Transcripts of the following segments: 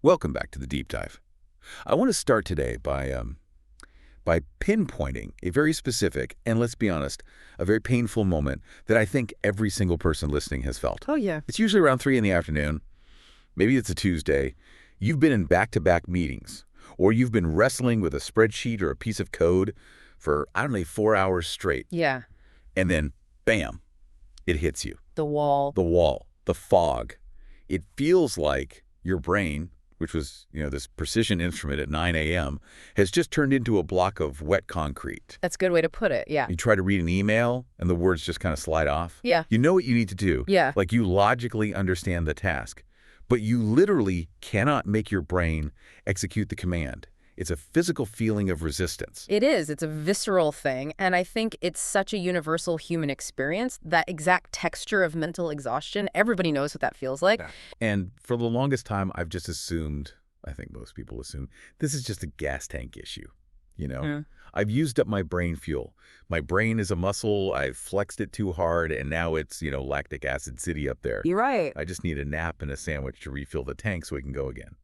Welcome back to the deep dive. I want to start today by pinpointing a very specific, and let's be honest, a very painful moment that I think every single person listening has felt. Oh, yeah. It's usually around 3 in the afternoon. Maybe it's a Tuesday. You've been in back-to-back meetings, or you've been wrestling with a spreadsheet or a piece of code for, I don't know, 4 hours straight. Yeah. And then, bam, it hits you. The wall. The wall, the fog. It feels like your brain, which was, this precision instrument at 9 a.m., has just turned into a block of wet concrete. That's a good way to put it, yeah. You try to read an email, and the words just kind of slide off. Yeah. You know what you need to do. Yeah. Like you logically understand the task, but you literally cannot make your brain execute the command. It's a physical feeling of resistance. It is. It's a visceral thing, and I think it's such a universal human experience. That exact texture of mental exhaustion, everybody knows what that feels like. Yeah. And for the longest time, I've just assumed, I think most people assume, this is just a gas tank issue. I've used up my brain fuel. My brain is a muscle. I've flexed it too hard, and now it's, lactic acid city up there. You're right. I just need a nap and a sandwich to refill the tank so we can go again.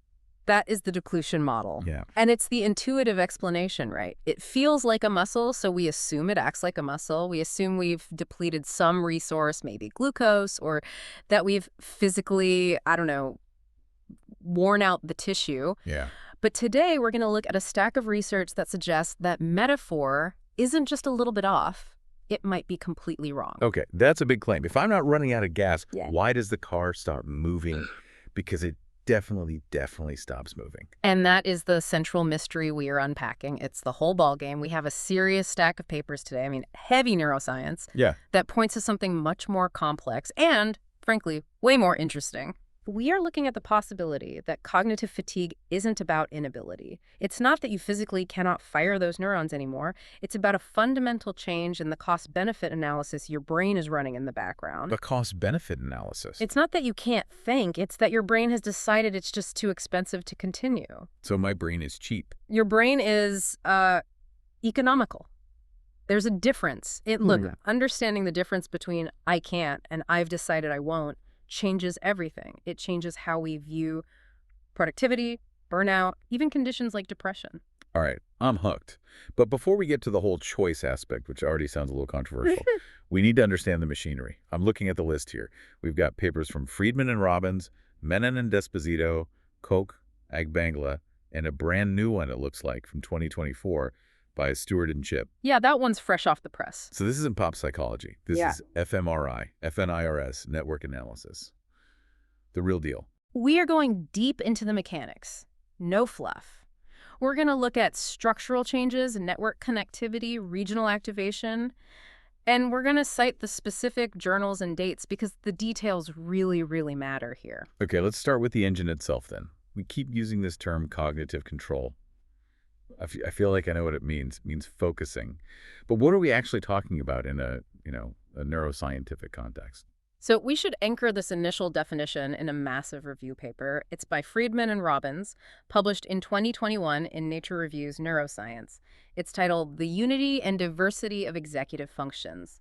That is the depletion model. Yeah. And it's the intuitive explanation, right? It feels like a muscle, so we assume it acts like a muscle. We assume we've depleted some resource, maybe glucose, or that we've physically, worn out the tissue. Yeah. But today we're going to look at a stack of research that suggests that metaphor isn't just a little bit off. It might be completely wrong. Okay, that's a big claim. If I'm not running out of gas, Yeah. why does the car stop moving? Because it definitely stops moving. And that is the central mystery we are unpacking. It's the whole ballgame. We have a serious stack of papers today. Heavy neuroscience. Yeah. That points to something much more complex and, frankly, way more interesting. We are looking at the possibility that cognitive fatigue isn't about inability. It's not that you physically cannot fire those neurons anymore. It's about a fundamental change in the cost-benefit analysis your brain is running in the background. The cost-benefit analysis. It's not that you can't think. It's that your brain has decided it's just too expensive to continue. So my brain is cheap. Your brain is economical. There's a difference. Look, understanding the difference between I can't and I've decided I won't changes everything. It changes how we view productivity, burnout, even conditions like depression. All right, I'm hooked. But before we get to the whole choice aspect, which already sounds a little controversial, we need to understand the machinery. I'm looking at the list here. We've got papers from Friedman and Robbins, Menon and Desposito, Koch, Agbangla, and a brand new one, it looks like, from 2024 by Stewart and Chip. Yeah, that one's fresh off the press. So this isn't pop psychology. This is fMRI, FNIRS, network analysis. The real deal. We are going deep into the mechanics. No fluff. We're going to look at structural changes, network connectivity, regional activation, and we're going to cite the specific journals and dates because the details really, really matter here. Okay, let's start with the engine itself then. We keep using this term cognitive control. I feel like I know what it means. It means focusing. But what are we actually talking about in a neuroscientific context? So we should anchor this initial definition in a massive review paper. It's by Friedman and Robbins, published in 2021 in Nature Review's Neuroscience. It's titled The Unity and Diversity of Executive Functions,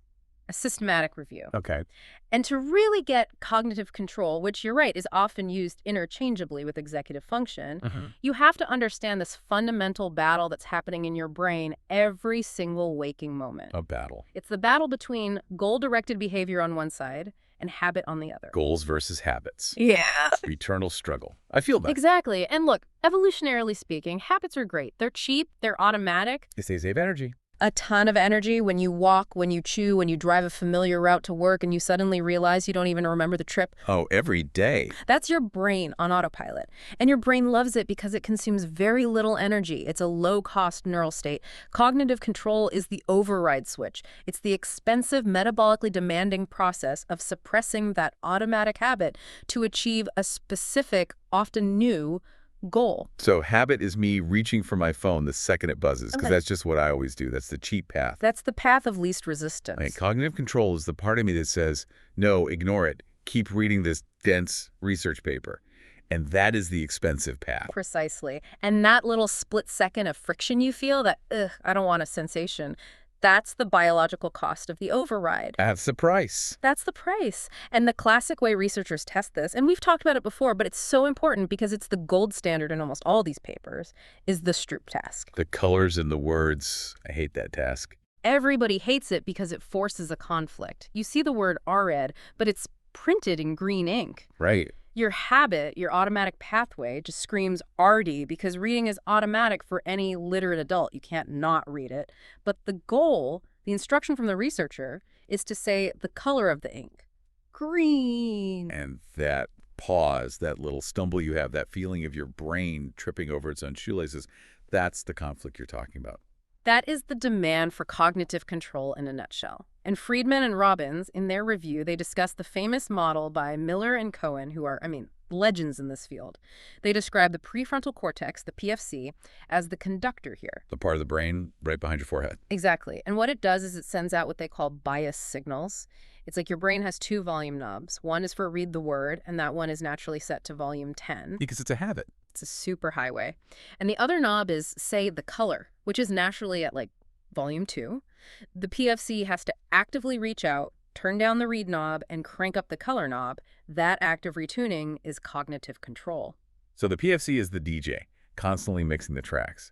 a systematic review. Okay. And to really get cognitive control, which you're right, is often used interchangeably with executive function, you have to understand this fundamental battle that's happening in your brain every single waking moment. A battle. It's the battle between goal-directed behavior on one side and habit on the other. Goals versus habits. Yeah. Eternal struggle. I feel that. Exactly. And look, evolutionarily speaking, habits are great. They're cheap. They're automatic. They save energy. A ton of energy when you walk, when you chew, when you drive a familiar route to work and you suddenly realize you don't even remember the trip. Oh, every day. That's your brain on autopilot. And your brain loves it because it consumes very little energy. It's a low-cost neural state. Cognitive control is the override switch. It's the expensive, metabolically demanding process of suppressing that automatic habit to achieve a specific, often new, goal. So habit is me reaching for my phone the second it buzzes, because that's just what I always do. That's the cheap path. That's the path of least resistance. Right. Cognitive control is the part of me that says, no, ignore it. Keep reading this dense research paper. And that is the expensive path. Precisely. And that little split second of friction you feel, that, I don't want a sensation, That's the biological cost of the override. That's the price. That's the price. And the classic way researchers test this, and we've talked about it before, but it's so important because it's the gold standard in almost all these papers, is the Stroop task. The colors and the words. I hate that task. Everybody hates it because it forces a conflict. You see the word RED, but it's printed in green ink. Right. Your habit, your automatic pathway, just screams RD because reading is automatic for any literate adult. You can't not read it. But the goal, the instruction from the researcher, is to say the color of the ink. Green. And that pause, that little stumble you have, that feeling of your brain tripping over its own shoelaces, that's the conflict you're talking about. That is the demand for cognitive control in a nutshell. And Friedman and Robbins, in their review, they discuss the famous model by Miller and Cohen, who are, legends in this field. They describe the prefrontal cortex, the PFC, as the conductor here. The part of the brain right behind your forehead. Exactly. And what it does is it sends out what they call bias signals. It's like your brain has two volume knobs. One is for read the word, and that one is naturally set to volume 10. Because it's a habit. It's a super highway. And the other knob is, say, the color, which is naturally at volume 2. The PFC has to actively reach out, turn down the read knob, and crank up the color knob. That act of retuning is cognitive control. So the PFC is the DJ, constantly mixing the tracks.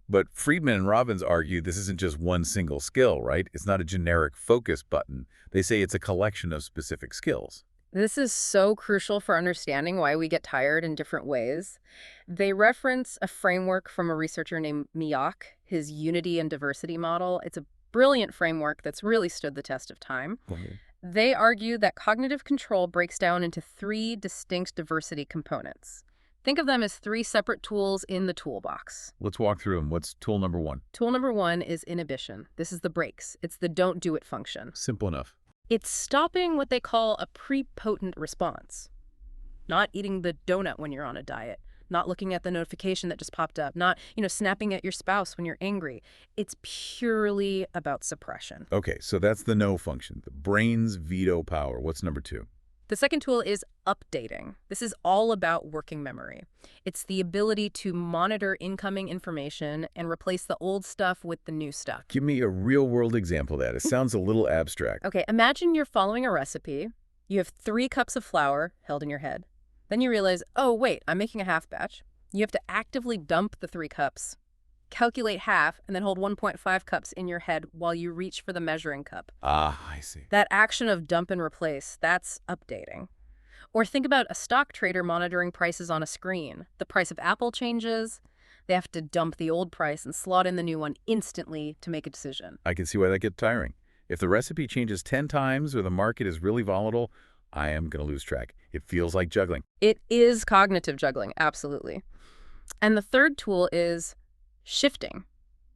But Friedman and Robbins argue this isn't just one single skill, right? It's not a generic focus button. They say it's a collection of specific skills. This is so crucial for understanding why we get tired in different ways. They reference a framework from a researcher named Miyake, his unity and diversity model. It's a brilliant framework that's really stood the test of time. They argue that cognitive control breaks down into 3 distinct diversity components. Think of them as 3 separate tools in the toolbox. Let's walk through them. What's tool number 1? Tool number 1 is inhibition. This is the brakes. It's the don't do it function. Simple enough. It's stopping what they call a prepotent response. Not eating the donut when you're on a diet. Not looking at the notification that just popped up. Not, snapping at your spouse when you're angry. It's purely about suppression. Okay, so that's the no function, the brain's veto power. What's number 2? The second tool is updating. This is all about working memory. It's the ability to monitor incoming information and replace the old stuff with the new stuff. Give me a real-world example of that. It sounds a little abstract. Okay, imagine you're following a recipe. You have 3 cups of flour held in your head. Then you realize, oh, wait, I'm making a half batch. You have to actively dump the 3 cups, calculate half, and then hold 1.5 cups in your head while you reach for the measuring cup. Ah, I see. That action of dump and replace, that's updating. Or think about a stock trader monitoring prices on a screen. The price of Apple changes. They have to dump the old price and slot in the new one instantly to make a decision. I can see why that gets tiring. If the recipe changes 10 times or the market is really volatile, I am going to lose track. It feels like juggling. It is cognitive juggling, absolutely. And the third tool is shifting.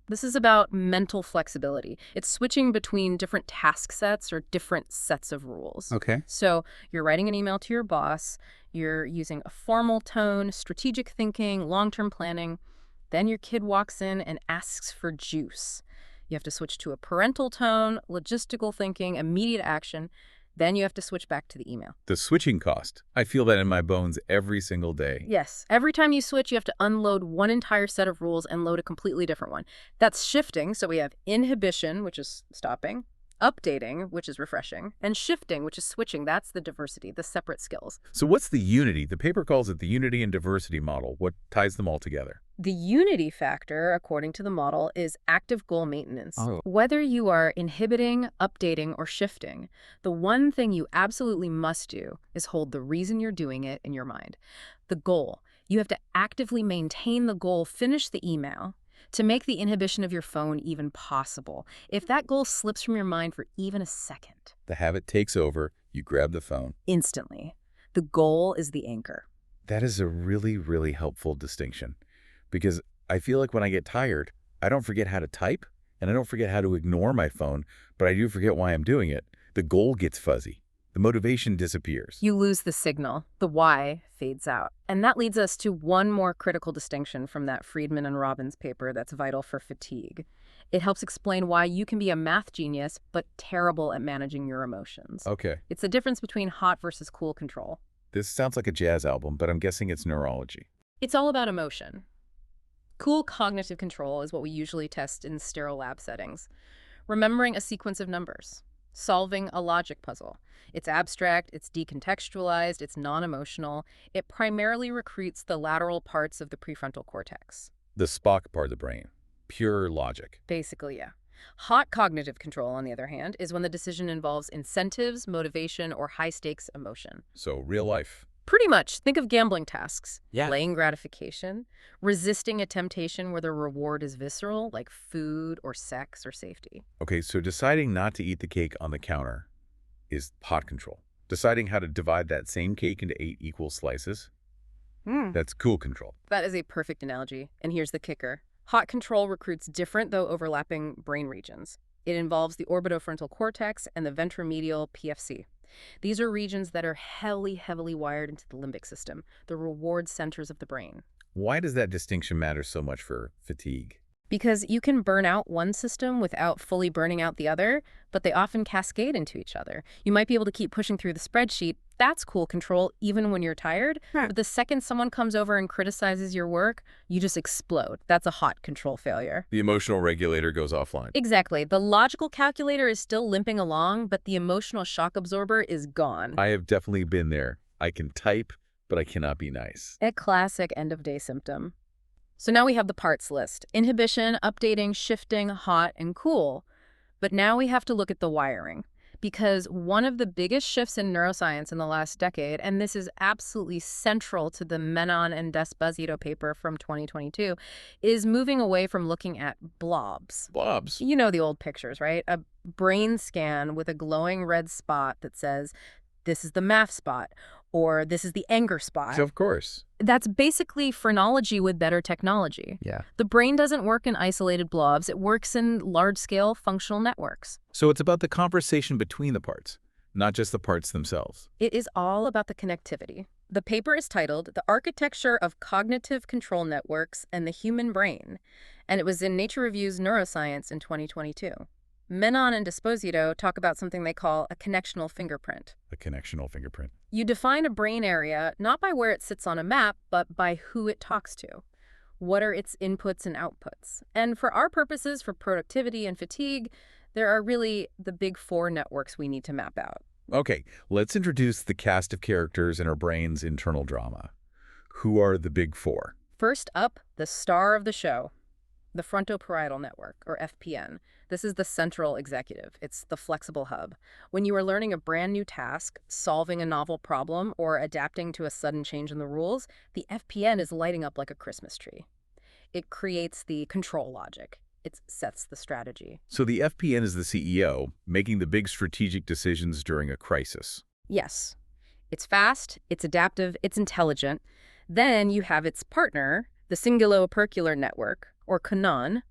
This is about mental flexibility. It's switching between different task sets or different sets of rules. Okay. So you're writing an email to your boss, you're using a formal tone, strategic thinking, long-term planning. Then your kid walks in and asks for juice. You have to switch to a parental tone, logistical thinking, immediate action. Then you have to switch back to the email. The switching cost. I feel that in my bones every single day. Yes. Every time you switch, you have to unload one entire set of rules and load a completely different one. That's shifting. So we have inhibition, which is stopping, updating, which is refreshing, and shifting, which is switching. That's the diversity, the separate skills. So what's the unity? The paper calls it the unity and diversity model. What ties them all together? The unity factor, according to the model, is active goal maintenance. Oh. Whether you are inhibiting, updating, or shifting, the one thing you absolutely must do is hold the reason you're doing it in your mind. The goal. You have to actively maintain the goal, finish the email, to make the inhibition of your phone even possible. If that goal slips from your mind for even a second, The habit takes over. You grab the phone. instantly, the goal is the anchor. That is a really, really helpful distinction. Because I feel like when I get tired, I don't forget how to type, and I don't forget how to ignore my phone, but I do forget why I'm doing it. The goal gets fuzzy. The motivation disappears. You lose the signal. The why fades out. And that leads us to one more critical distinction from that Friedman and Robbins paper that's vital for fatigue. It helps explain why you can be a math genius, but terrible at managing your emotions. Okay. It's the difference between hot versus cool control. This sounds like a jazz album, but I'm guessing it's neurology. It's all about emotion. Cool cognitive control is what we usually test in sterile lab settings. Remembering a sequence of numbers. Solving a logic puzzle. It's abstract, it's decontextualized, it's non-emotional. It primarily recruits the lateral parts of the prefrontal cortex. The Spock part of the brain. Pure logic. Basically, yeah. Hot cognitive control, on the other hand, is when the decision involves incentives, motivation, or high-stakes emotion. So real life. Pretty much. Think of gambling tasks. Yeah. Delaying gratification, resisting a temptation where the reward is visceral, like food or sex or safety. Okay, so deciding not to eat the cake on the counter is hot control. Deciding how to divide that same cake into 8 equal slices, that's cool control. That is a perfect analogy. And here's the kicker. Hot control recruits different, though overlapping, brain regions. It involves the orbitofrontal cortex and the ventromedial PFC. These are regions that are heavily wired into the limbic system, the reward centers of the brain. Why does that distinction matter so much for fatigue? Because you can burn out one system without fully burning out the other, but they often cascade into each other. You might be able to keep pushing through the spreadsheet. That's cool control, even when you're tired. But the second someone comes over and criticizes your work, you just explode. That's a hot control failure. The emotional regulator goes offline. Exactly. The logical calculator is still limping along, but the emotional shock absorber is gone. I have definitely been there. I can type, but I cannot be nice. A classic end-of-day symptom. So now we have the parts list. Inhibition, updating, shifting, hot, and cool. But now we have to look at the wiring. Because one of the biggest shifts in neuroscience in the last decade, and this is absolutely central to the Menon and D'Esposito paper from 2022, is moving away from looking at blobs. Blobs. You know the old pictures, right? A brain scan with a glowing red spot that says, this is the math spot, or this is the anger spot. Of course. That's basically phrenology with better technology. Yeah. The brain doesn't work in isolated blobs. It works in large-scale functional networks. So it's about the conversation between the parts, not just the parts themselves. It is all about the connectivity. The paper is titled The Architecture of Cognitive Control Networks and the Human Brain, and it was in Nature Review's Neuroscience in 2022. Menon and D'Esposito talk about something they call a connectional fingerprint. A connectional fingerprint. You define a brain area not by where it sits on a map, but by who it talks to. What are its inputs and outputs? And for our purposes, for productivity and fatigue, there are really the big 4 networks we need to map out. Okay, let's introduce the cast of characters in our brain's internal drama. Who are the big 4? First up, the star of the show, the frontoparietal network, or FPN. This is the central executive. It's the flexible hub. When you are learning a brand new task, solving a novel problem, or adapting to a sudden change in the rules, the FPN is lighting up like a Christmas tree. It creates the control logic. It sets the strategy. So the FPN is the CEO, making the big strategic decisions during a crisis. Yes. It's fast, it's adaptive, it's intelligent. Then you have its partner, the cingulo-opercular network, or CNON.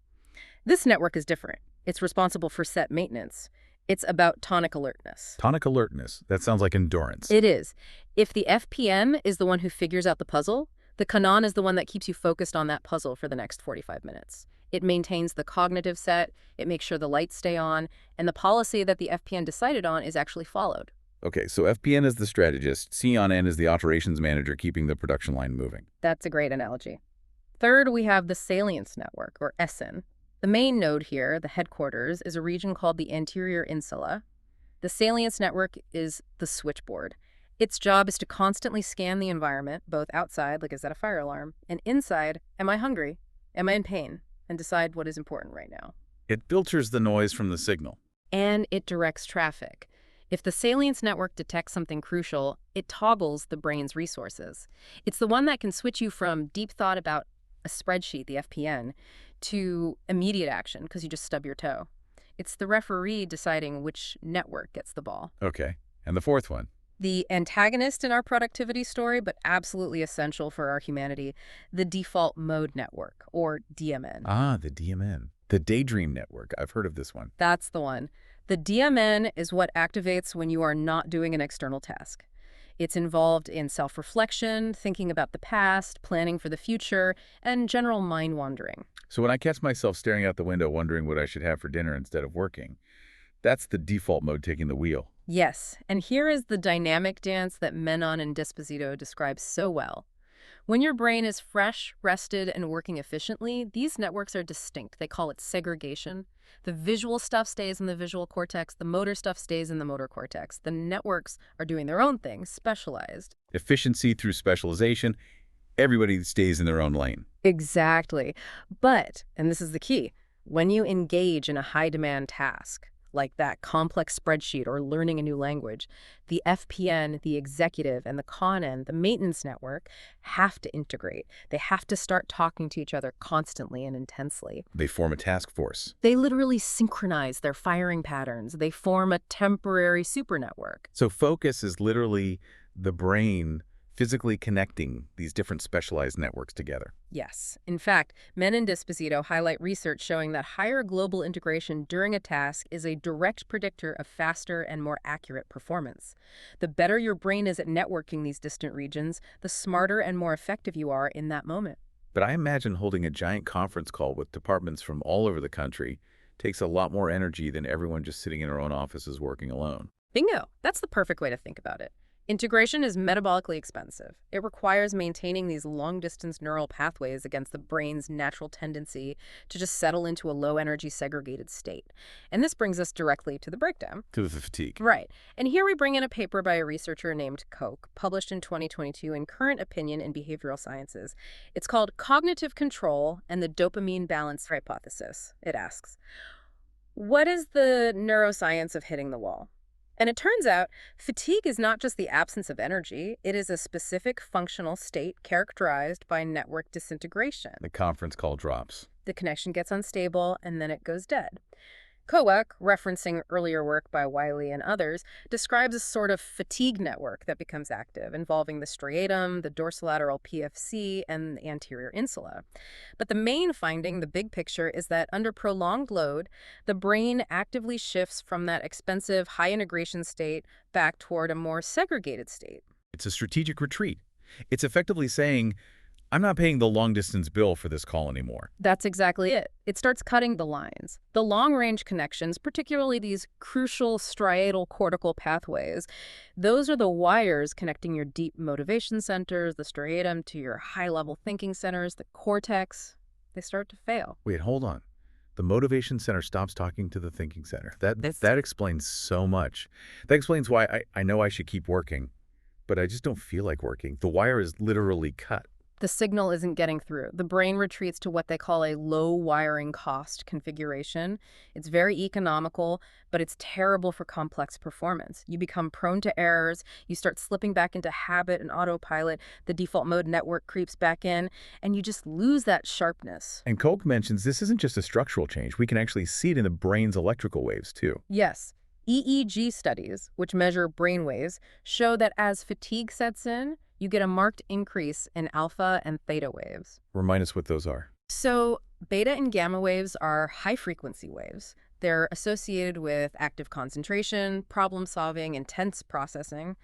This network is different. It's responsible for set maintenance. It's about tonic alertness. Tonic alertness. That sounds like endurance. It is. If the FPM is the one who figures out the puzzle, the CNON is the one that keeps you focused on that puzzle for the next 45 minutes. It maintains the cognitive set, it makes sure the lights stay on, and the policy that the FPN decided on is actually followed. Okay, so FPN is the strategist, CNN is the operations manager keeping the production line moving. That's a great analogy. Third, we have the salience network, or SN. The main node here, the headquarters, is a region called the anterior insula. The salience network is the switchboard. Its job is to constantly scan the environment, both outside, like is that a fire alarm, and inside, am I hungry? Am I in pain? And decide what is important right now. It filters the noise from the signal. And it directs traffic. If the salience network detects something crucial, it toggles the brain's resources. It's the one that can switch you from deep thought about a spreadsheet, the FPN, to immediate action because you just stub your toe. It's the referee deciding which network gets the ball. Okay, and the fourth one? The antagonist in our productivity story, but absolutely essential for our humanity, the default mode network, or DMN. Ah, the DMN. The daydream network. I've heard of this one. That's the one. The DMN is what activates when you are not doing an external task. It's involved in self-reflection, thinking about the past, planning for the future, and general mind wandering. So when I catch myself staring out the window wondering what I should have for dinner instead of working, that's the default mode taking the wheel. Yes, and here is the dynamic dance that Menon and D'Esposito describe so well. When your brain is fresh, rested, and working efficiently, these networks are distinct. They call it segregation. The visual stuff stays in the visual cortex. The motor stuff stays in the motor cortex. The networks are doing their own thing, specialized. Efficiency through specialization. Everybody stays in their own lane. Exactly. But, and this is the key, when you engage in a high-demand task, like that complex spreadsheet or learning a new language, the FPN, the executive, and the con-end, the maintenance network, have to integrate. They have to start talking to each other constantly and intensely. They form a task force. They literally synchronize their firing patterns. They form a temporary super network. So focus is literally the brain physically connecting these different specialized networks together. Yes. In fact, Men and Disposito highlight research showing that higher global integration during a task is a direct predictor of faster and more accurate performance. The better your brain is at networking these distant regions, the smarter and more effective you are in that moment. But I imagine holding a giant conference call with departments from all over the country takes a lot more energy than everyone just sitting in their own offices working alone. Bingo! That's the perfect way to think about it. Integration is metabolically expensive. It requires maintaining these long-distance neural pathways against the brain's natural tendency to just settle into a low-energy segregated state. And this brings us directly to the breakdown. To the fatigue. Right. And here we bring in a paper by a researcher named Koch, published in 2022 in Current Opinion in Behavioral Sciences. It's called Cognitive Control and the Dopamine Balance Hypothesis. It asks, what is the neuroscience of hitting the wall? And it turns out fatigue is not just the absence of energy. It is a specific functional state characterized by network disintegration. The conference call drops. The connection gets unstable, and then it goes dead. Koch, referencing earlier work by Wiley and others, describes a sort of fatigue network that becomes active, involving the striatum, the dorsolateral PFC, and the anterior insula. But the main finding, the big picture, is that under prolonged load, the brain actively shifts from that expensive, high-integration state back toward a more segregated state. It's a strategic retreat. It's effectively saying, I'm not paying the long-distance bill for this call anymore. That's exactly it. It starts cutting the lines. The long-range connections, particularly these crucial striatal cortical pathways, those are the wires connecting your deep motivation centers, the striatum, to your high-level thinking centers, the cortex. They start to fail. Wait, hold on. The motivation center stops talking to the thinking center. That explains so much. That explains why I know I should keep working, but I just don't feel like working. The wire is literally cut. The signal isn't getting through. The brain retreats to what they call a low wiring cost configuration. It's very economical, but it's terrible for complex performance. You become prone to errors. You start slipping back into habit and autopilot. The default mode network creeps back in, and you just lose that sharpness. And Koch mentions this isn't just a structural change. We can actually see it in the brain's electrical waves, too. Yes. EEG studies, which measure brain waves, show that as fatigue sets in, you get a marked increase in alpha and theta waves. Remind us what those are. So beta and gamma waves are high-frequency waves. They're associated with active concentration, problem-solving, intense processing.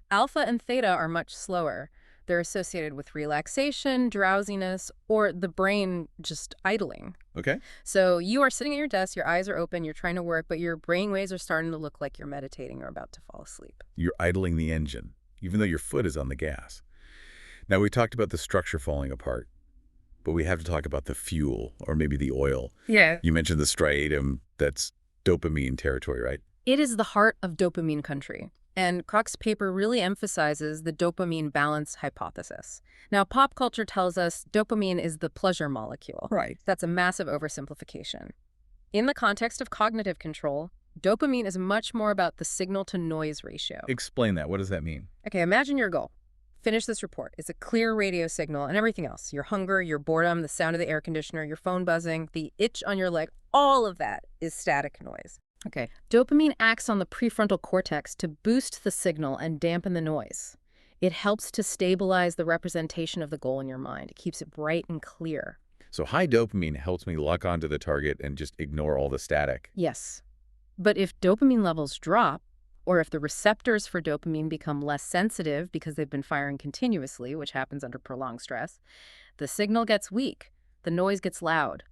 Alpha and theta are much slower. They're associated with relaxation, drowsiness, or the brain just idling. Okay. So you are sitting at your desk, your eyes are open, you're trying to work, but your brain waves are starting to look like you're meditating or about to fall asleep. You're idling the engine, even though your foot is on the gas. Now, we talked about the structure falling apart, but we have to talk about the fuel, or maybe the oil. Yeah. You mentioned the striatum. That's dopamine territory, right? It is the heart of dopamine country. And Koch's paper really emphasizes the dopamine balance hypothesis. Now, pop culture tells us dopamine is the pleasure molecule. Right. That's a massive oversimplification. In the context of cognitive control, dopamine is much more about the signal-to-noise ratio. Explain that. What does that mean? Okay, imagine your goal. Finish this report. It's a clear radio signal and everything else. Your hunger, your boredom, the sound of the air conditioner, your phone buzzing, the itch on your leg, all of that is static noise. Okay, dopamine acts on the prefrontal cortex to boost the signal and dampen the noise. It helps to stabilize the representation of the goal in your mind. It keeps it bright and clear. So high dopamine helps me lock onto the target and just ignore all the static. Yes. But if dopamine levels drop, or if the receptors for dopamine become less sensitive because they've been firing continuously, which happens under prolonged stress, the signal gets weak, the noise gets loud.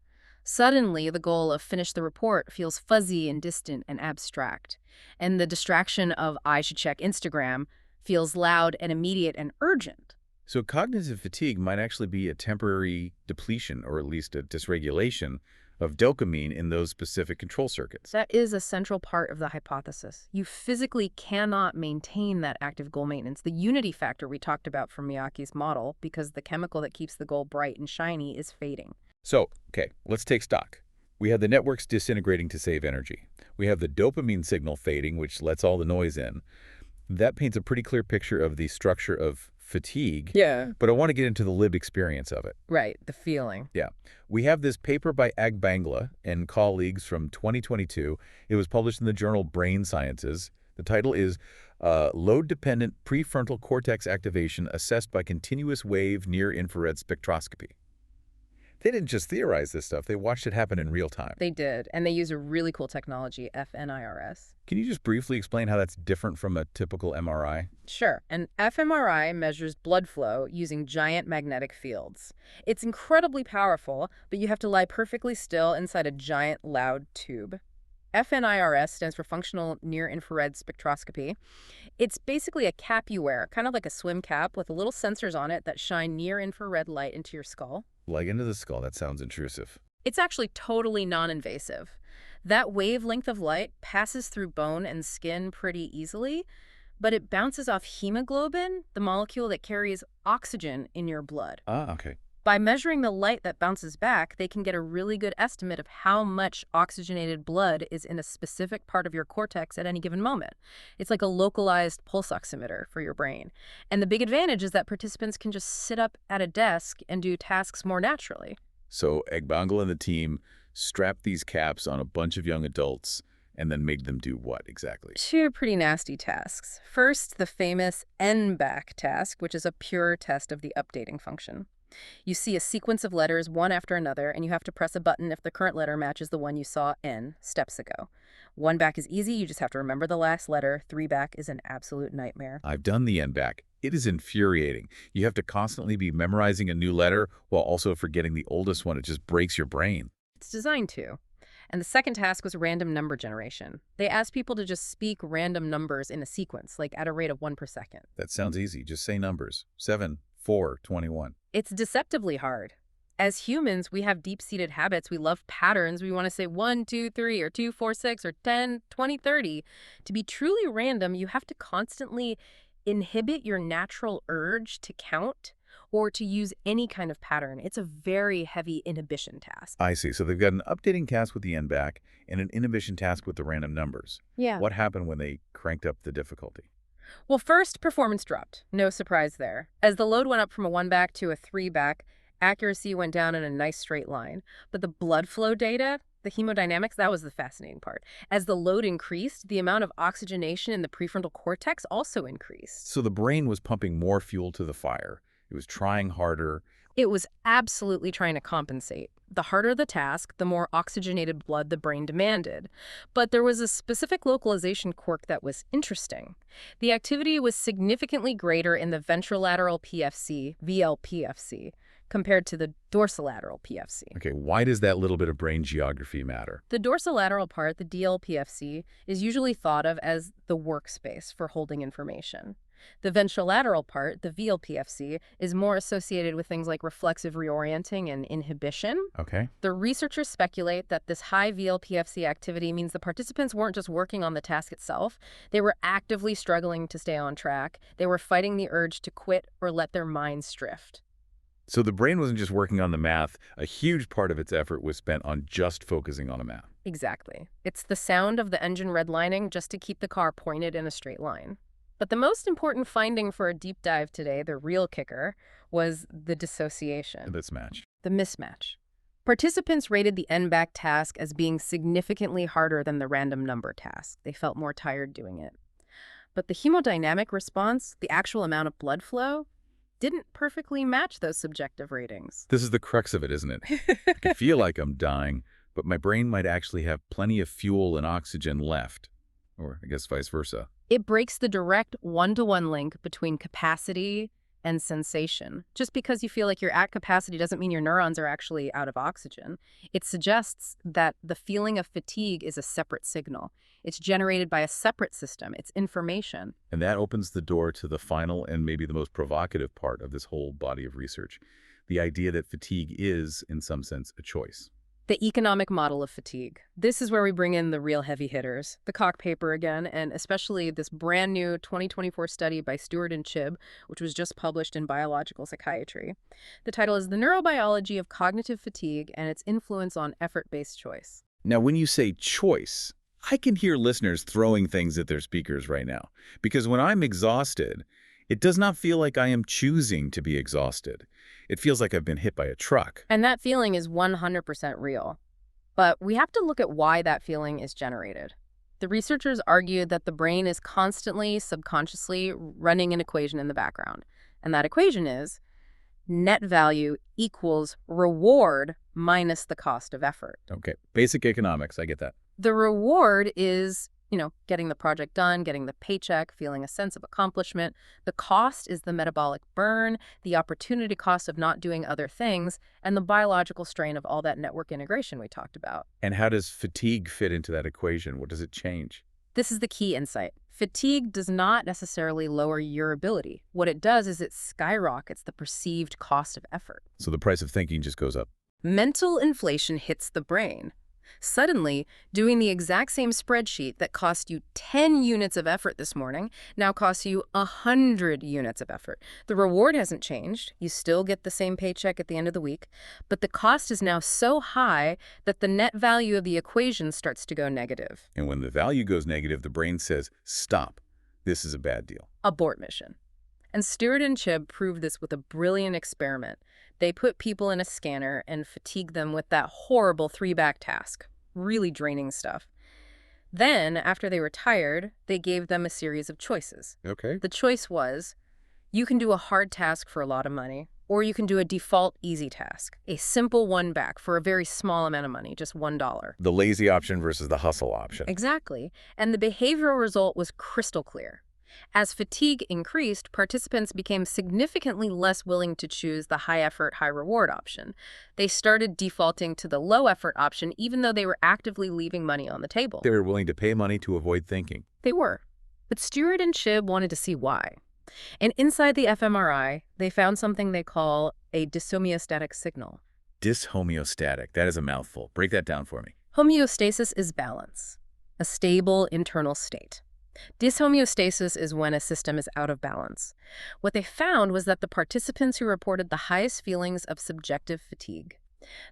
Suddenly, the goal of finish the report feels fuzzy and distant and abstract. And the distraction of I should check Instagram feels loud and immediate and urgent. So cognitive fatigue might actually be a temporary depletion, or at least a dysregulation, of dopamine in those specific control circuits. That is a central part of the hypothesis. You physically cannot maintain that active goal maintenance, the unity factor we talked about from Miyake's model, because the chemical that keeps the goal bright and shiny is fading. So, okay, let's take stock. We have the networks disintegrating to save energy. We have the dopamine signal fading, which lets all the noise in. That paints a pretty clear picture of the structure of fatigue. Yeah. But I want to get into the lived experience of it. Right, the feeling. Yeah. We have this paper by Agbangla and colleagues from 2022. It was published in the journal Brain Sciences. The title is Load-Dependent Prefrontal Cortex Activation Assessed by Continuous Wave Near-Infrared Spectroscopy. They didn't just theorize this stuff. They watched it happen in real time. They did, and they use a really cool technology, fNIRS. Can you just briefly explain how that's different from a typical MRI? Sure. An fMRI measures blood flow using giant magnetic fields. It's incredibly powerful, but you have to lie perfectly still inside a giant, loud tube. fNIRS stands for Functional Near-Infrared Spectroscopy. It's basically a cap you wear, kind of like a swim cap with little sensors on it that shine near-infrared light into your skull. Like into the skull, that sounds intrusive. It's actually totally non-invasive. That wavelength of light passes through bone and skin pretty easily, but it bounces off hemoglobin, the molecule that carries oxygen in your blood. Ah, okay. By measuring the light that bounces back, they can get a really good estimate of how much oxygenated blood is in a specific part of your cortex at any given moment. It's like a localized pulse oximeter for your brain. And the big advantage is that participants can just sit up at a desk and do tasks more naturally. So Agbangla and the team strapped these caps on a bunch of young adults and then made them do what exactly? Two pretty nasty tasks. First, the famous N-back task, which is a pure test of the updating function. You see a sequence of letters one after another, and you have to press a button if the current letter matches the one you saw N steps ago. 1 back is easy, you just have to remember the last letter. 3 back is an absolute nightmare. I've done the N back. It is infuriating. You have to constantly be memorizing a new letter while also forgetting the oldest one. It just breaks your brain. It's designed to. And the second task was random number generation. They asked people to just speak random numbers in a sequence, like at a rate of 1 per second. That sounds easy. Just say numbers. 7, 4, 21. It's deceptively hard. As humans, we have deep-seated habits. We love patterns. We want to say 1, 2, 3, or 2, 4, 6, or 10, 20, 30. To be truly random, you have to constantly inhibit your natural urge to count or to use any kind of pattern. It's a very heavy inhibition task. I see. So they've got an updating task with the N back and an inhibition task with the random numbers. Yeah. What happened when they cranked up the difficulty? Well, first, performance dropped. No surprise there. As the load went up from a 1 back to a 3 back, accuracy went down in a nice straight line. But the blood flow data, the hemodynamics, that was the fascinating part. As the load increased, the amount of oxygenation in the prefrontal cortex also increased. So the brain was pumping more fuel to the fire. It was trying harder. It was absolutely trying to compensate. The harder the task, the more oxygenated blood the brain demanded. But there was a specific localization quirk that was interesting. The activity was significantly greater in the ventrolateral PFC, VLPFC, compared to the dorsolateral PFC. Okay, why does that little bit of brain geography matter? The dorsolateral part, the DLPFC, is usually thought of as the workspace for holding information. The ventrolateral part, the VLPFC, is more associated with things like reflexive reorienting and inhibition. Okay. The researchers speculate that this high VLPFC activity means the participants weren't just working on the task itself. They were actively struggling to stay on track. They were fighting the urge to quit or let their minds drift. So the brain wasn't just working on the math. A huge part of its effort was spent on just focusing on a math. Exactly. It's the sound of the engine redlining just to keep the car pointed in a straight line. But the most important finding for a deep dive today, the real kicker, was the dissociation. The mismatch. The mismatch. Participants rated the N-back task as being significantly harder than the random number task. They felt more tired doing it. But the hemodynamic response, the actual amount of blood flow, didn't perfectly match those subjective ratings. This is the crux of it, isn't it? I can feel like I'm dying, but my brain might actually have plenty of fuel and oxygen left. Or I guess vice versa. It breaks the direct one-to-one link between capacity and sensation. Just because you feel like you're at capacity doesn't mean your neurons are actually out of oxygen. It suggests that the feeling of fatigue is a separate signal. It's generated by a separate system. It's information. And that opens the door to the final and maybe the most provocative part of this whole body of research. The idea that fatigue is, in some sense, a choice. The economic model of fatigue. This is where we bring in the real heavy hitters, the Koch paper again, and especially this brand new 2024 study by Stewart and Chibb, which was just published in Biological Psychiatry. The title is The Neurobiology of Cognitive Fatigue and Its Influence on Effort-Based Choice. Now, when you say choice, I can hear listeners throwing things at their speakers right now. Because when I'm exhausted, it does not feel like I am choosing to be exhausted. It feels like I've been hit by a truck. And that feeling is 100% real. But we have to look at why that feeling is generated. The researchers argued that the brain is constantly, subconsciously running an equation in the background. And that equation is net value equals reward minus the cost of effort. Okay, basic economics, I get that. The reward is, getting the project done, getting the paycheck, feeling a sense of accomplishment. The cost is the metabolic burn, the opportunity cost of not doing other things, and the biological strain of all that network integration we talked about. And how does fatigue fit into that equation? What does it change? This is the key insight. Fatigue does not necessarily lower your ability. What it does is it skyrockets the perceived cost of effort. So the price of thinking just goes up. Mental inflation hits the brain. Suddenly, doing the exact same spreadsheet that cost you 10 units of effort this morning now costs you 100 units of effort. The reward hasn't changed. You still get the same paycheck at the end of the week, but the cost is now so high that the net value of the equation starts to go negative. And when the value goes negative, the brain says, stop. This is a bad deal. Abort mission. And Stewart and Chibb proved this with a brilliant experiment. They put people in a scanner and fatigued them with that horrible 3-back task. Really draining stuff. Then, after they were tired, they gave them a series of choices. Okay. The choice was, you can do a hard task for a lot of money, or you can do a default easy task, a simple 1-back for a very small amount of money, just $1. The lazy option versus the hustle option. Exactly. And the behavioral result was crystal clear. As fatigue increased, participants became significantly less willing to choose the high-effort, high-reward option. They started defaulting to the low-effort option even though they were actively leaving money on the table. They were willing to pay money to avoid thinking. They were. But Stewart and Chibb wanted to see why. And inside the fMRI, they found something they call a dyshomeostatic signal. Dyshomeostatic. That is a mouthful. Break that down for me. Homeostasis is balance, a stable internal state. Dyshomeostasis is when a system is out of balance. What they found was that the participants who reported the highest feelings of subjective fatigue.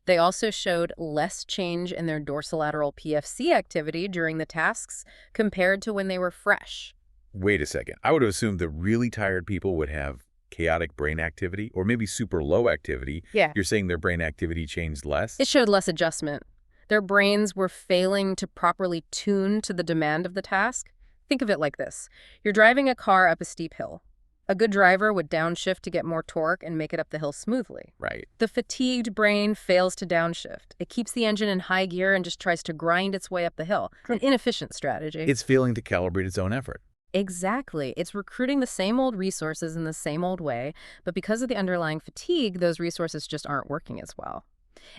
They also showed less change in their dorsolateral PFC activity during the tasks compared to when they were fresh. Wait a second. I would have assumed that really tired people would have chaotic brain activity or maybe super low activity. Yeah. You're saying their brain activity changed less? It showed less adjustment. Their brains were failing to properly tune to the demand of the task. Think of it like this. You're driving a car up a steep hill. A good driver would downshift to get more torque and make it up the hill smoothly. Right. The fatigued brain fails to downshift. It keeps the engine in high gear and just tries to grind its way up the hill. An inefficient strategy. It's failing to calibrate its own effort. Exactly. It's recruiting the same old resources in the same old way, but because of the underlying fatigue, those resources just aren't working as well.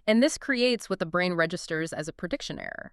And this creates what the brain registers as a prediction error.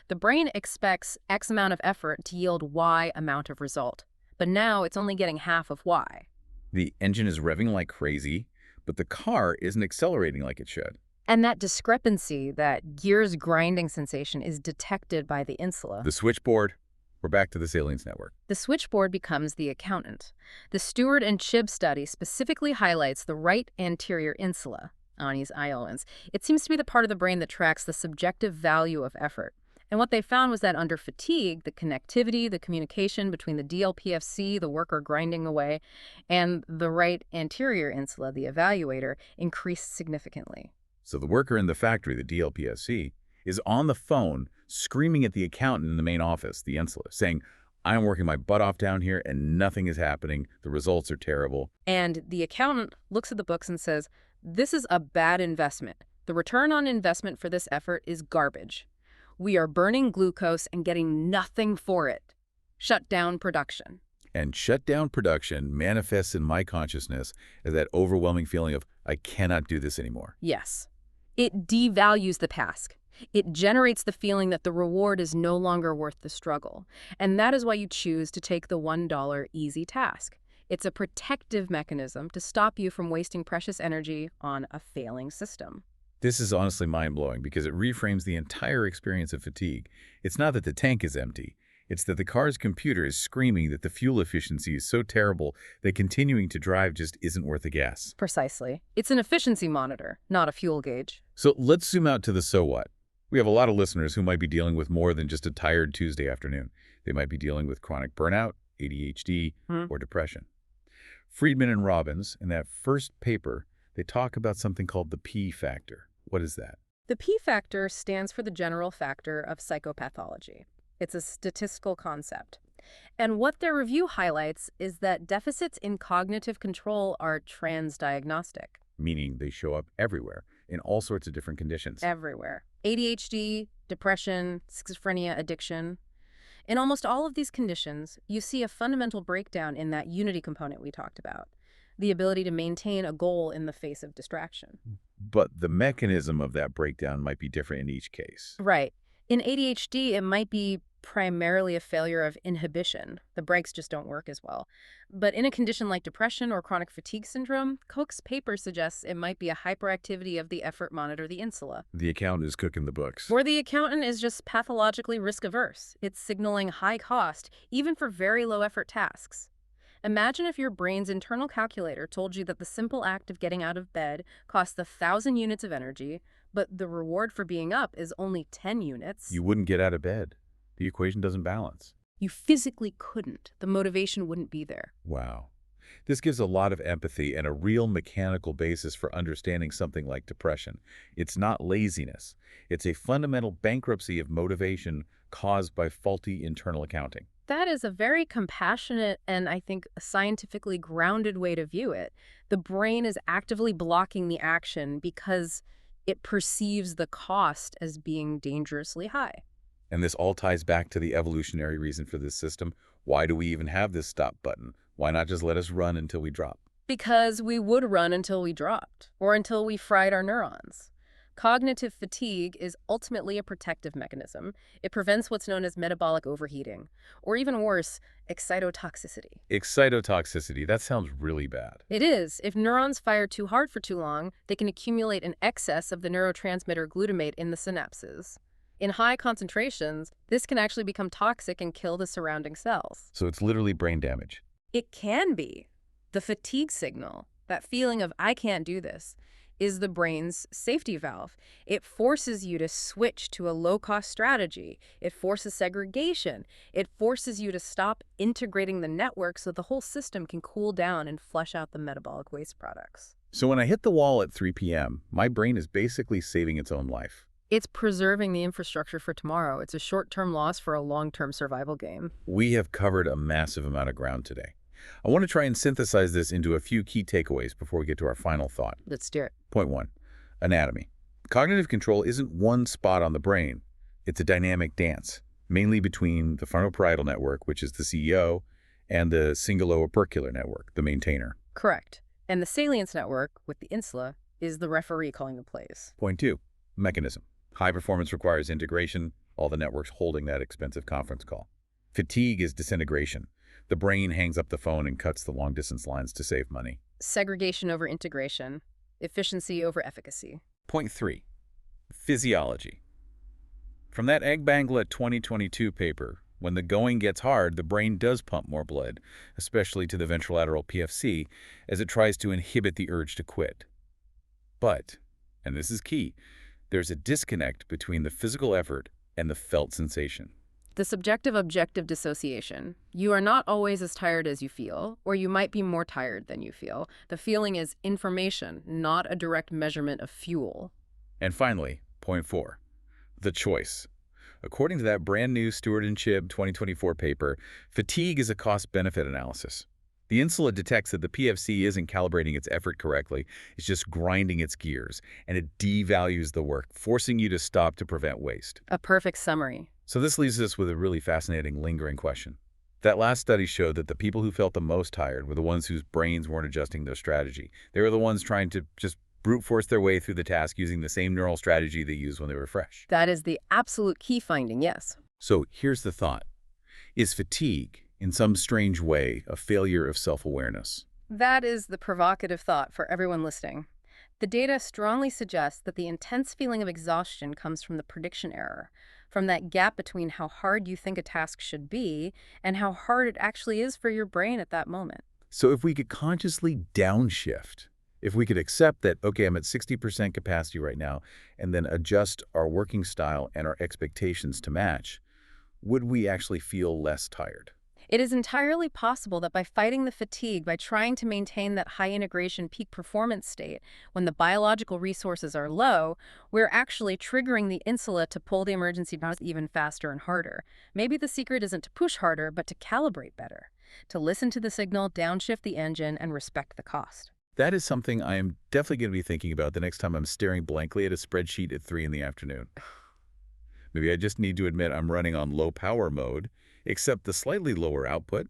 The brain expects X amount of effort to yield Y amount of result, but now it's only getting half of Y. The engine is revving like crazy, but the car isn't accelerating like it should. And that discrepancy, that gears grinding sensation, is detected by the insula. The switchboard, we're back to the salience network. The switchboard becomes the accountant. The Stewart and Chibb study specifically highlights the right anterior insula, Ani's iolans. It seems to be the part of the brain that tracks the subjective value of effort. And what they found was that under fatigue, the connectivity, the communication between the DLPFC, the worker grinding away, and the right anterior insula, the evaluator, increased significantly. So the worker in the factory, the DLPSC, is on the phone screaming at the accountant in the main office, the insula, saying, I'm working my butt off down here and nothing is happening. The results are terrible. And the accountant looks at the books and says, this is a bad investment. The return on investment for this effort is garbage. We are burning glucose and getting nothing for it. Shut down production. And shut down production manifests in my consciousness as that overwhelming feeling of, I cannot do this anymore. Yes. It devalues the task. It generates the feeling that the reward is no longer worth the struggle. And that is why you choose to take the $1 easy task. It's a protective mechanism to stop you from wasting precious energy on a failing system. This is honestly mind-blowing because it reframes the entire experience of fatigue. It's not that the tank is empty. It's that the car's computer is screaming that the fuel efficiency is so terrible that continuing to drive just isn't worth the gas. Precisely. It's an efficiency monitor, not a fuel gauge. So let's zoom out to the so what. We have a lot of listeners who might be dealing with more than just a tired Tuesday afternoon. They might be dealing with chronic burnout, ADHD, or depression. Friedman and Robbins, in that first paper, they talk about something called the P factor. What is that? The P factor stands for the general factor of psychopathology. It's a statistical concept. And what their review highlights is that deficits in cognitive control are transdiagnostic. Meaning they show up everywhere, in all sorts of different conditions. Everywhere. ADHD, depression, schizophrenia, addiction. In almost all of these conditions, you see a fundamental breakdown in that unity component we talked about, the ability to maintain a goal in the face of distraction. But the mechanism of that breakdown might be different in each case. Right. In ADHD, it might be primarily a failure of inhibition. The brakes just don't work as well. But in a condition like depression or chronic fatigue syndrome, Koch's paper suggests it might be a hyperactivity of the effort monitor, the insula. The accountant is cooking the books. Or the accountant is just pathologically risk-averse. It's signaling high cost, even for very low-effort tasks. Imagine if your brain's internal calculator told you that the simple act of getting out of bed costs 1,000 units of energy, but the reward for being up is only 10 units. You wouldn't get out of bed. The equation doesn't balance. You physically couldn't. The motivation wouldn't be there. Wow. This gives a lot of empathy and a real mechanical basis for understanding something like depression. It's not laziness. It's a fundamental bankruptcy of motivation caused by faulty internal accounting. That is a very compassionate and, I think, scientifically grounded way to view it. The brain is actively blocking the action because it perceives the cost as being dangerously high. And this all ties back to the evolutionary reason for this system. Why do we even have this stop button? Why not just let us run until we drop? Because we would run until we dropped, or until we fried our neurons. Cognitive fatigue is ultimately a protective mechanism. It prevents what's known as metabolic overheating, or even worse, excitotoxicity. Excitotoxicity, that sounds really bad. It is. If neurons fire too hard for too long, they can accumulate an excess of the neurotransmitter glutamate in the synapses. In high concentrations, this can actually become toxic and kill the surrounding cells. So it's literally brain damage. It can be. The fatigue signal, that feeling of I can't do this, is the brain's safety valve. It forces you to switch to a low-cost strategy. It forces segregation. It forces you to stop integrating the network so the whole system can cool down and flush out the metabolic waste products. So when I hit the wall at 3 p.m., my brain is basically saving its own life. It's preserving the infrastructure for tomorrow. It's a short-term loss for a long-term survival game. We have covered a massive amount of ground today. I want to try and synthesize this into a few key takeaways before we get to our final thought. Let's do it. Point 1. Anatomy. Cognitive control isn't one spot on the brain. It's a dynamic dance, mainly between the frontoparietal network, which is the CEO, and the cinguloopercular network, the maintainer. Correct. And the salience network, with the insula, is the referee calling the plays. Point 2. Mechanism. High performance requires integration, all the networks holding that expensive conference call. Fatigue is disintegration. The brain hangs up the phone and cuts the long-distance lines to save money. Segregation over integration. Efficiency over efficacy. Point 3. Physiology. From that Egg Banglet 2022 paper, when the going gets hard, the brain does pump more blood, especially to the ventrolateral PFC, as it tries to inhibit the urge to quit. But, and this is key, there's a disconnect between the physical effort and the felt sensation. The subjective-objective dissociation. You are not always as tired as you feel, or you might be more tired than you feel. The feeling is information, not a direct measurement of fuel. And finally, point 4, the choice. According to that brand new Stewart and Chibb 2024 paper, fatigue is a cost-benefit analysis. The insula detects that the PFC isn't calibrating its effort correctly, it's just grinding its gears, and it devalues the work, forcing you to stop to prevent waste. A perfect summary. So this leaves us with a really fascinating, lingering question. That last study showed that the people who felt the most tired were the ones whose brains weren't adjusting their strategy. They were the ones trying to just brute force their way through the task using the same neural strategy they used when they were fresh. That is the absolute key finding, yes. So here's the thought. Is fatigue, in some strange way, a failure of self-awareness? That is the provocative thought for everyone listening. The data strongly suggests that the intense feeling of exhaustion comes from the prediction error, from that gap between how hard you think a task should be and how hard it actually is for your brain at that moment. So if we could consciously downshift, if we could accept that, okay, I'm at 60% capacity right now, and then adjust our working style and our expectations to match, would we actually feel less tired? It is entirely possible that by fighting the fatigue, by trying to maintain that high integration peak performance state when the biological resources are low, we're actually triggering the insula to pull the emergency browse even faster and harder. Maybe the secret isn't to push harder, but to calibrate better, to listen to the signal, downshift the engine, and respect the cost. That is something I am definitely going to be thinking about the next time I'm staring blankly at a spreadsheet at 3 in the afternoon. Maybe I just need to admit I'm running on low power mode, accept the slightly lower output,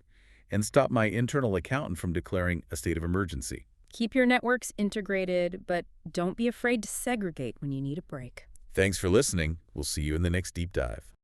and stop my internal accountant from declaring a state of emergency. Keep your networks integrated, but don't be afraid to segregate when you need a break. Thanks for listening. We'll see you in the next deep dive.